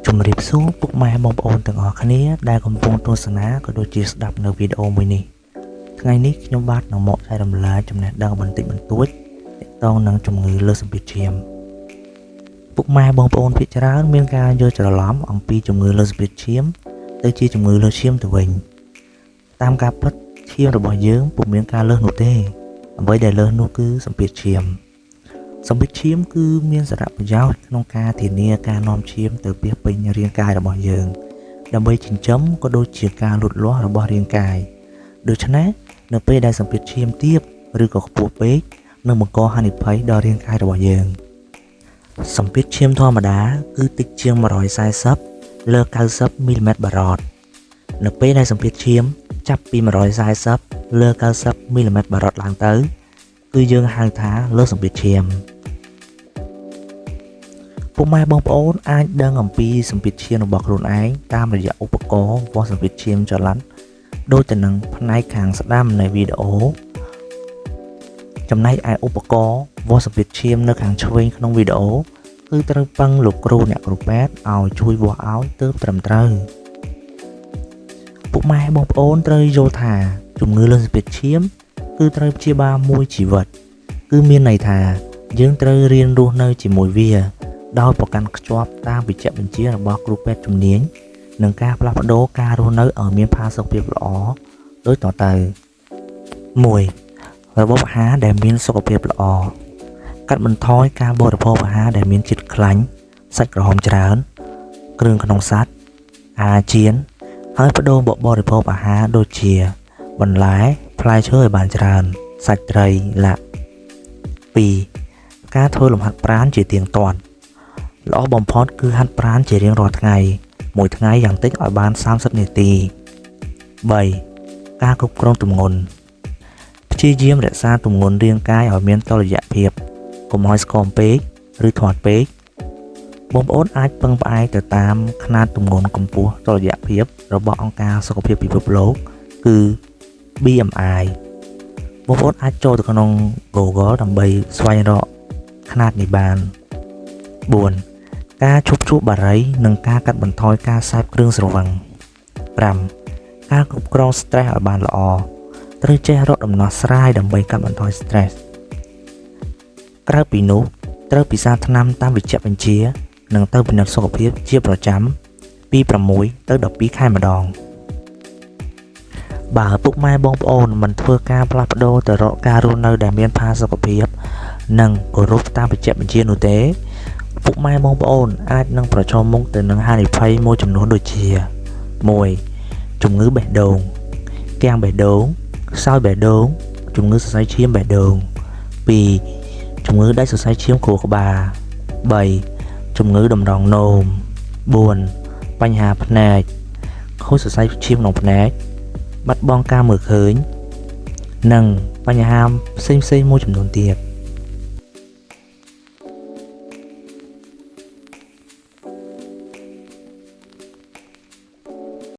ជំរាបសួរពុកម៉ែបងប្អូនទាំងអស់គ្នាដែលកំពុងទស្សនាក៏ដូចជាស្ដាប់នៅវីដេអូមួយនេះថ្ងៃនេះខ្ញុំបាទនឹងមកចែករំលែកចំណេះដឹងបន្តិចបន្តួចទាក់ទងនឹងជំងឺលើសសម្ពាធឈាមពុកម៉ែបងប្អូនភាគច្រើនមានការយល់ច្រឡំអំពីជំងឺលើសសម្ពាធឈាមទៅជាជំងឺលើសឈាមទៅវិញតាមការពិតឈាមរបស់យើងពុំមានការលើសនោះទេអ្វីដែលលើសនោះគឺសម្ពាធឈាមសម្ពាធឈាមគឺមានសារៈប្រយោជន៍ក្នុងការធានាការនាំឈាមទៅពាសពេញរាងកាយរបស់យើងដើម្បីចិញ្ចឹមក៏ដូចជាការលូតលាស់របស់រាងកាយដូច្នេះនៅពេលដែលសម្ពាធឈាមទាបឬក៏ខ្ពស់ពេកនឹងបង្កហានិភ័យដល់រាងកាយរបស់យើងសម្ពាធឈាមធម្មតាគឺតិចជាង140លើ90មីលីម៉ែត្របារ៉តនៅពេលដែលសម្ពាធឈាមចាប់ពី140លើ90មីលីម៉ែត្របារ៉តឡើងទៅគឺយើងហៅថាលើសសម្ពាធឈាមពុកម៉ែបងប្អូនអាចដឹងអំពីសម្ពាធឈាមរបស់ខ្លួនឯងតាមរយៈឧបករណ៍វាស់សម្ពាធឈាមចល័តដូចទៅនឹងផ្នែកខាងស្ដាំនៃវីដេអូចំណែកឯឧបករណ៍វាស់សម្ពាធឈាមនៅខាងឆ្វេងក្នុងវីដេអូគឺត្រូវពឹងលោកគ្រូអ្នកគ្រូពេទ្យឲ្យជួយវាស់ឲ្យទើបត្រឹមត្រូវពុកម៉ែបងប្អូនត្រូវយល់ថាជំងឺលើសសម្ពាធឈាមគឺត្រូវព្យាបាលមួយជីវិតគឺមានន័យថាយើងត្រូវរៀនរស់នៅជាមួយវាដោយប្រកាន់ខ្ជាប់តាមវិជ្ជាបញ្ជារបស់គ្រូពេទ្យជំនាញនិងការផ្លាស់ប្ដូរការរស់នៅឲ្យមានផាសុកភាពល្អដូចតទៅ 1. របបអាហារដែលមានសុខភាពល្អកាត់បន្ថយការបរិភោគអាហារដែលមានជាតិខ្លាញ់សាច់ក្រហមច្រើនគ្រឿងក្នុងសាច់អាហារចៀនហើយបដូរបរិភោគអាហារដូចជាបន្លែផ្លែឈើឲ្យបានច្រើនសាច់ត្រីឡាក់ 2. ការធ្វើលំហាត់ប្រាណជាទៀងទាត់ល្អបំផុតគឺហាត់ប្រាណជារៀងរាល់ថ្ងៃមួយថ្ងៃយ៉ាងតិចឲ្យបាន30នាទី 3. ការគ្រប់គ្រងទម្ងន់ព្យាយាមរក្សាទម្ងន់រាងកាយឲ្យមានតុល្យភាពកុំឲ្យស្គមពេកឬធាត់ពេកបងប្អូនអាចពឹងផ្អែកទៅតាមຂະຫນាតទម្ងន់កម្ពស់តុល្យភាពរបស់អង្គការសុខភាពពិភពលោកគឺ BMI បងប្អូនអាចចូលទៅក្នុង Google ដើម្បីស្វែងរកຂະຫນាតនេះបាន 4. ការឈប់ជួបបារីនិងការកាត់បន្ថយការសេពគ្រឿងស្រវឹង 5. ការគ្រប់គ្រង stress ឲ្យបានល្អត្រូវចេះរកដំណោះស្រាយដើម្បីកាត់បន្ថយ stress ក្រៅពីនោះត្រូវពិសាថ្នាំតាមវិជ្ជាបញ្ជានិងទៅពិនិត្យសុខភាពជាប្រចាំពី6ទៅ12ខែម្ដងបើពុកម៉ែបងប្អូនមិនធ្វើការផ្លាស់ប្ដូរទៅរកការរស់នៅដែលមានផាសុកភាពនិងគោរពតាមវិជ្ជាបញ្ជានោះទេពុកម៉ែបងប្អូនអាចនឹងប្រឈមមុខទៅនឹងហានិភ័យមួយចំនួនដូចជា 1. ជំងឺបេះដូងគាំងបេះដូងខ្សោយបេះដូងជំងឺសរសៃឈាមបេះដូង 2. ជំងឺដាច់សរសៃឈាមខួរក្បាល 3. ជំងឺតម្រងនោម 4. បញ្ហាភ្នែកខូចសរសៃឈាមក្នុងភ្នែកបាត់បង់ការមើលឃើញនិងបញ្ហាផ្សេងៗមួយចំនួនទៀត